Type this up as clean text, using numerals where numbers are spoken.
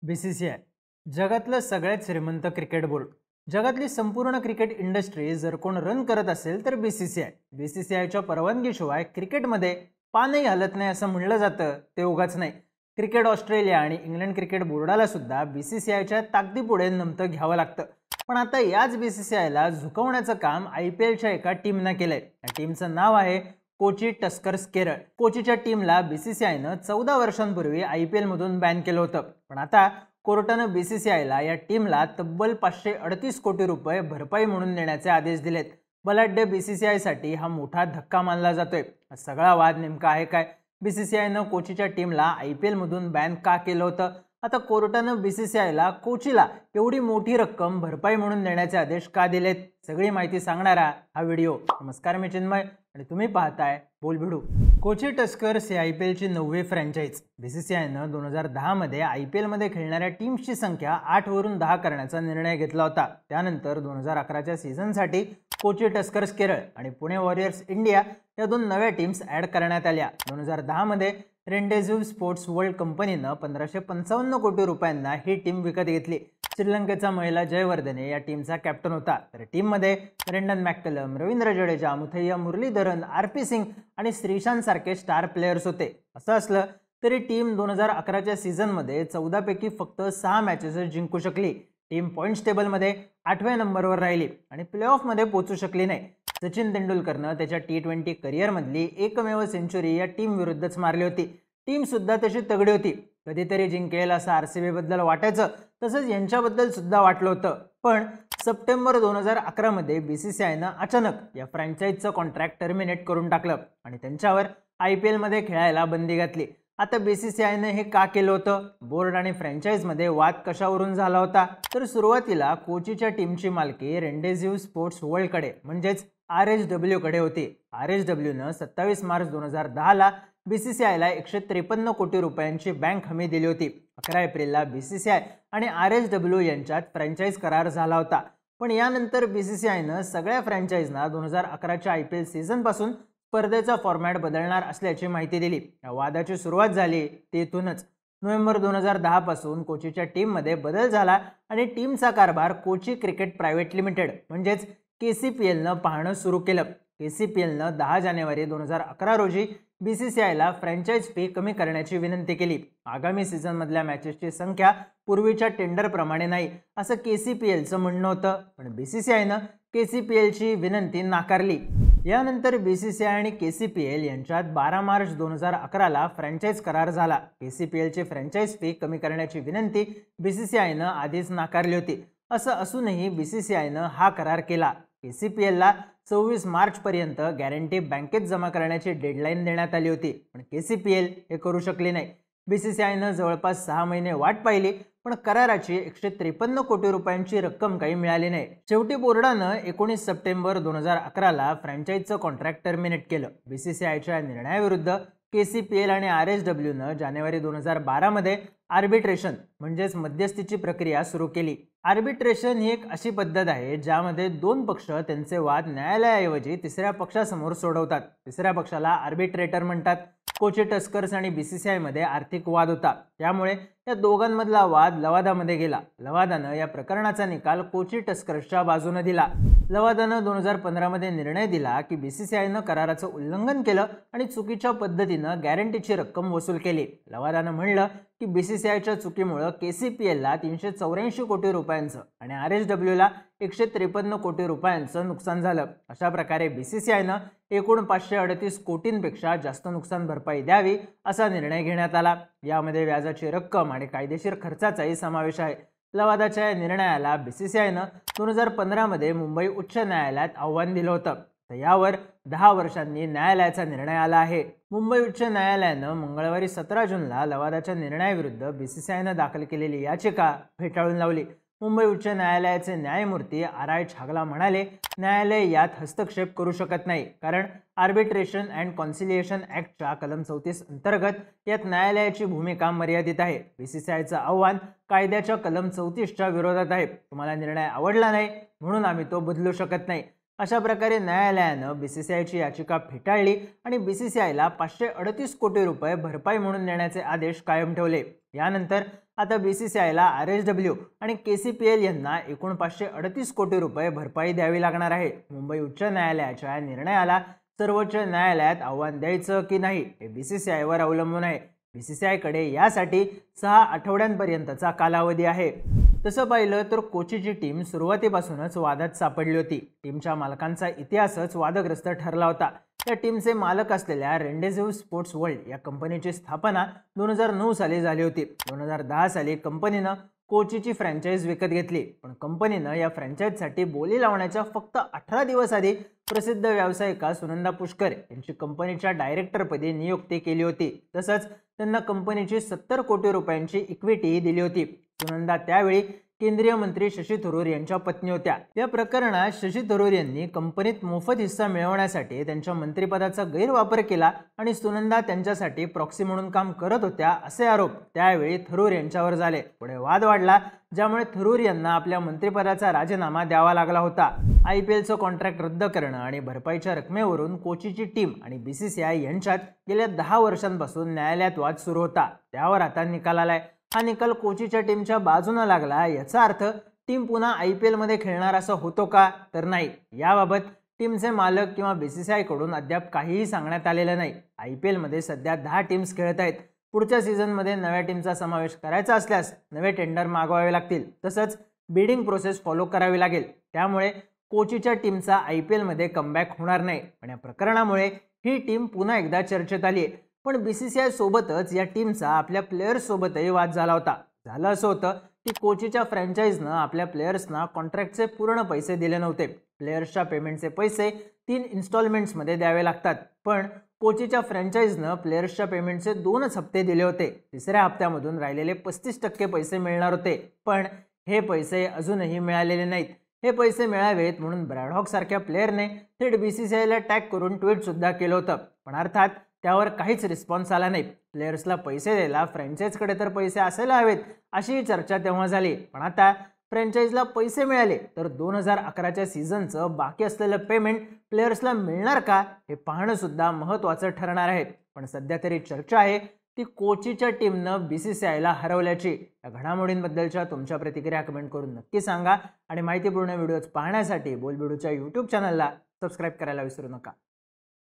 BCCI जगातलं सगळ्यात श्रीमंत क्रिकेट बोर्ड. जगातली संपूर्ण क्रिकेट इंडस्ट्री जर कोण रन करत असेल तर बीसीसीआयच्या परवानगीशिवाय क्रिकेटमध्ये पानही हलत नाही असं म्हणलं जातं ते उगाच नाही. क्रिकेट ऑस्ट्रेलिया आणि इंग्लंड क्रिकेट बोर्डाला सुद्धा बीसीसीआयच्या ताकदीपुढे नमतं घ्यावं लागतं. पण आता याच बीसीसीआयला झुकवण्याचं काम IPLच्या एका टीमनं केलंय. या टीमचं नाव आहे कोची टस्कर्स केरळ. कोचीच्या टीमला बीसीसीआयनं 14 वर्षांपूर्वी IPL मधून बॅन केलं होतं. पण आता कोर्टानं बीसीसीआयला या टीमला तब्बल 538 कोटी रुपये भरपाई म्हणून देण्याचे आदेश दिलेत. बलाढ्य बीसीसीआयसाठी हा मोठा धक्का मानला जातोय. हा सगळा वाद नेमका आहे काय? बीसीसीआयनं कोचीच्या टीमला IPL मधून बॅन का केलं होतं? आता कोर्टानं बीसीसीआयला कोचीला एवढी मोठी रक्कम भरपाई म्हणून देण्याचे आदेश का दिलेत? सगळी माहिती सांगणारा हा व्हिडिओ. नमस्कार, मी चिन्मय आणि तुम्ही पाहताय बोलभिडू. कोची टस्कर्स ही IPLची 9वी फ्रँचाइज. बीसीसीआयनं 2010 मध्ये IPL मध्ये खेळणाऱ्या टीम्सची संख्या 8 वरून 10 करण्याचा निर्णय घेतला होता. त्यानंतर 2011च्या सीझनसाठी कोची टस्कर्स केरळ आणि पुणे वॉरियर्स इंडिया या दोन नव्या टीम्स ॲड करण्यात आल्या. 2010 मध्ये रेंडेझिव्ह स्पोर्ट्स वर्ल्ड कंपनीनं 1555 कोटी रुपयांना ही टीम विकत घेतली. श्रीलंकेचा महिला जयवर्धने या टीमचा कॅप्टन होता. तर टीममध्ये ब्रेंडन मॅककलम, रवींद्र जडेजा, मुथय्या मुरलीधरन, RP सिंग आणि श्रीशांत सारखे स्टार प्लेयर्स होते. असं असलं तरी टीम 2011च्या सीझनमध्ये 14 पैकी फक्त 6 मॅचेस जिंकू शकली. टीम पॉइंट्स टेबलमध्ये 8व्या नंबरवर राहिली आणि प्लेऑफमध्ये पोहोचू शकली नाही. सचिन तेंडुलकरनं त्याच्या T20 करिअरमधली एकमेव सेंचुरी या टीम विरुद्धच मारली होती. टीम सुद्धा तशी तगडी होती. कधीतरी जिंकेल असं RCB बद्दल वाटायचं, तसंच यांच्याबद्दल सुद्धा वाटलं होतं. पण सप्टेंबर 2011 मध्ये बीसीसीआयनं अचानक या फ्रँचाइजचं कॉन्ट्रॅक्ट टर्मिनेट करून टाकलं आणि त्यांच्यावर IPL मध्ये खेळायला बंदी घातली. आता बीसीसीआयनं हे का केलं होतं? बोर्ड आणि फ्रँचाइजमध्ये वाद कशावरून झाला होता? तर सुरुवातीला कोचीच्या टीमची मालकी रेंडेझिव्ह स्पोर्ट्स वर्ल्डकडे म्हणजेच RSW कडे होती. RSWनं 27 मार्च 2010ला बीसीसीआयला 153 कोटी रुपयांची बँक हमी दिली होती. 11 एप्रिलला बीसीसीआय आणि RSW यांच्यात फ्रँचाइज करार झाला होता. पण यानंतर बीसीसीआयनं सगळ्या फ्रँचाइजना 2011च्या IPL सीझनपासून स्पर्धेचा फॉर्मॅट बदलणार असल्याची माहिती दिली. या वादाची सुरुवात झाली तेथूनच. नोव्हेंबर 2010 पासून कोचीच्या टीममध्ये बदल झाला आणि टीमचा कारभार कोची क्रिकेट प्रायव्हेट लिमिटेड म्हणजेच KCPLनं पाहणं सुरू केलं. KCPLनं 10 जानेवारी 2011 रोजी बीसीसीआयला फ्रँचाइज फी कमी करण्याची विनंती केली. आगामी सीझनमधल्या मॅचेसची संख्या पूर्वीच्या टेंडरप्रमाणे नाही असं KCPLचं म्हणणं होतं. पण बीसीसीआयनं KCPLची विनंती नाकारली. यानंतर बीसीसीआय आणि KCPL यांच्यात 12 मार्च 2011ला फ्रँचाइज करार झाला. KCPLची फ्रँचाइज फी कमी करण्याची विनंती बीसीसीआयनं आधीच नाकारली होती. असं असूनही बीसीसीआयनं हा करार केला. KCPLला 26 मार्च पर्यंत गॅरंटी बँकेत जमा करण्याची डेडलाईन देण्यात आली होती. पण KCPL हे करू शकली नाही. बीसीसीआयनं जवळपास 6 महिने वाट पाहिली, पण कराराची 153 कोटी रुपयांची रक्कम काही मिळाली नाही. शेवटी बोर्डानं 19 सप्टेंबर 2011ला फ्रँचाइजचं कॉन्ट्रॅक्ट टर्मिनेट केलं. बीसीसीआयच्या निर्णयाविरुद्ध KCPL आणि RSWनं जानेवारी 2012 मध्ये आर्बिट्रेशन म्हणजेच मध्यस्थीची प्रक्रिया सुरू केली. आर्बिट्रेशन ही एक अशी पद्धत आहे ज्यामध्ये दोन पक्ष त्यांचे वाद न्यायालयाऐवजी तिसऱ्या पक्षासमोर सोडवतात. तिसऱ्या पक्षाला आर्बिट्रेटर म्हणतात. कोची टस्कर्स आणि बीसीसीआय मध्ये आर्थिक वाद होता, त्यामुळे या दोघांमधला वाद लवादामध्ये गेला. लवादानं या प्रकरणाचा निकाल कोची टस्कर्सच्या बाजूने दिला. लवादानं 2015 मध्ये निर्णय दिला की बीसीसीआयनं कराराचं उल्लंघन केलं आणि चुकीच्या पद्धतीनं गॅरंटीची रक्कम वसूल केली. लवादानं म्हणलं की बीसीसीआयच्या चुकीमुळे KCPLला 384 कोटी रुपयांचं आणि RSWला 153 कोटी रुपयांचं नुकसान झालं. अशा प्रकारे बीसीसीआयनं एकूण 538 कोटींपेक्षा जास्त नुकसान भरपाई द्यावी असा निर्णय घेण्यात आला. यामध्ये व्याजाची रक्कम आणि कायदेशीर खर्चाचाही समावेश आहे. लवादाच्या या निर्णयाला बीसीसीआयनं 2015 मध्ये मुंबई उच्च न्यायालयात आव्हान दिलं होतं. तर यावर 10 वर्षांनी न्यायालयाचा निर्णय आला आहे. मुंबई उच्च न्यायालयानं मंगळवारी 17 जूनला लवादाच्या निर्णयाविरुद्ध बीसीसीआयनं दाखल केलेली याचिका फेटाळून लावली. मुंबई उच्च न्यायालयाचे न्यायमूर्ती RI छागला म्हणाले, न्यायालय यात हस्तक्षेप करू शकत नाही, कारण आर्बिट्रेशन अँड कॉन्सिलिएशन ॲक्टच्या कलम 34 अंतर्गत यात न्यायालयाची भूमिका मर्यादित आहे. बीसीसीआयचं आव्हान कायद्याच्या कलम 34च्या विरोधात आहे. तुम्हाला निर्णय आवडला नाही म्हणून आम्ही तो बदलू शकत नाही. अशा प्रकारे न्यायालयानं बीसीसीआयची याचिका फेटाळली आणि बीसीसीआयला 538 कोटी रुपये भरपाई म्हणून देण्याचे आदेश कायम ठेवले। यानंतर आता बीसीसीआयला आरएसडब्ल्यू आणि केसीपीएल यांना एकूण 538 कोटी रुपये भरपाई द्यावी लागणार आहे। मुंबई उच्च न्यायालयाच्या निर्णयाला सर्वोच्च न्यायालयात आव्हान द्यायचं की नाही हे बीसीसीआयवर अवलंबून आहे। बीसीसीआयकडे यासाठी 6 आठवड्यांपर्यंतचा कालावधी आहे। तसं पाहिलं तर कोचीची टीम सुरुवातीपासूनच वादात सापडली होती। टीमच्या मालकांचा इतिहासच वादग्रस्त ठरला होता। त्या टीमचे मालक असलेल्या रेंडेझिव्ह स्पोर्ट्स वर्ल्ड या कंपनीची स्थापना 2009 साली झाली होती। 2010 साली कंपनीनं कोचीची फ्रँचाईज विकत घेतली, पण कंपनीनं या फ्रँचाईजसाठी बोली लावण्याच्या फक्त 18 दिवस आधी प्रसिद्ध व्यावसायिका सुनंदा पुष्कर यांची कंपनीच्या डायरेक्टरपदी नियुक्ती केली होती। तसंच त्यांना कंपनीची 70 कोटी रुपयांची इक्विटीही दिली होती। सुनंदा त्यावेळी केंद्रीय मंत्री शशी थरूर यांच्या पत्नी होत्या। या प्रकरणात शशी थरूर यांनी कंपनीत मोफत हिस्सा मिळवण्यासाठी त्यांच्या मंत्रिपदाचा गैरवापर केला आणि सुनंदा त्यांच्यासाठी प्रॉक्सी म्हणून काम करत होत्या असे आरोप त्यावेळी थरूर यांच्यावर झाले। पुढे वाद वाढला, ज्यामुळे थरूर यांना आपल्या मंत्रिपदाचा राजीनामा द्यावा लागला होता। आयपीएलचं कॉन्ट्रॅक्ट रद्द करणं आणि भरपाईच्या रकमेवरून कोचीची टीम आणि बीसीसीआय यांच्यात गेल्या 10 वर्षांपासून न्यायालयात वाद सुरू होता। त्यावर आता निकाल आलाय। हा निकाल कोचीच्या टीमच्या बाजूने लागला। याचा अर्थ टीम पुन्हा आयपीएल मध्ये खेळणार असं होतो का? तर नाही। याबाबत टीमचे मालक किंवा बीसीसीआय कडून अद्याप काहीही सांगण्यात आलेलं नाही। आयपीएल मध्ये सध्या 10 टीम्स खेळत आहेत। पुढच्या सीझन मध्ये नव्या टीमचा समावेश करायचा असल्यास नवे टेंडर मागवावे लागतील, तसंच बिडिंग प्रोसेस फॉलो करावी लागेल। त्यामुळे कोचीच्या टीमचा आयपीएल मध्ये कमबॅक होणार नाही। पण या प्रकरणामुळे ही टीम पुन्हा एकदा चर्चेत आली आहे। पण बीसीसीआय सोबतच या टीमचा आपल्या प्लेयर्स सोबतही वाद झाला होता। झालं असं होतं की कोचीच्या फ्रँचाईजनं आपल्या प्लेयर्सना कॉन्ट्रॅक्टचे पूर्ण पैसे दिले नव्हते। प्लेयर्सच्या पेमेंटचे पैसे 3 इन्स्टॉलमेंट्समध्ये द्यावे लागतात, पण कोचीच्या फ्रँचाईजनं प्लेयर्सच्या पेमेंटचे 2च हप्ते दिले होते। तिसऱ्या हप्त्यामधून राहिलेले 35% पैसे मिळणार होते, पण हे पैसे अजूनही मिळालेले नाहीत। हे पैसे मिळावेत म्हणून ब्रॅडहॉक सारख्या प्लेयरने थेट बीसीसीआयला टॅग करून ट्विट सुद्धा केलं होतं, पण अर्थात त्यावर काहीच रिस्पॉन्स आला नाही। प्लेयर्सला पैसे द्यायला फ्रँचाईजकडे तर पैसे असायला हवेत अशी चर्चा तेव्हा झाली, पण आता फ्रँचाईजला पैसे मिळाले तर 2011च्या सीझनचं बाकी असलेलं पेमेंट प्लेयर्सला मिळणार का हे पाहणं सुद्धा महत्त्वाचं ठरणार आहे। पण सध्या तरी चर्चा आहे ती कोचीच्या टीमनं बीसीसीआयला हरवल्याची। या घडामोडींबद्दलच्या तुमच्या प्रतिक्रिया कमेंट करून नक्की सांगा आणि माहितीपूर्ण व्हिडिओज पाहण्यासाठी बोलबिडूच्या यूट्यूब चॅनलला सबस्क्राईब करायला विसरू नका।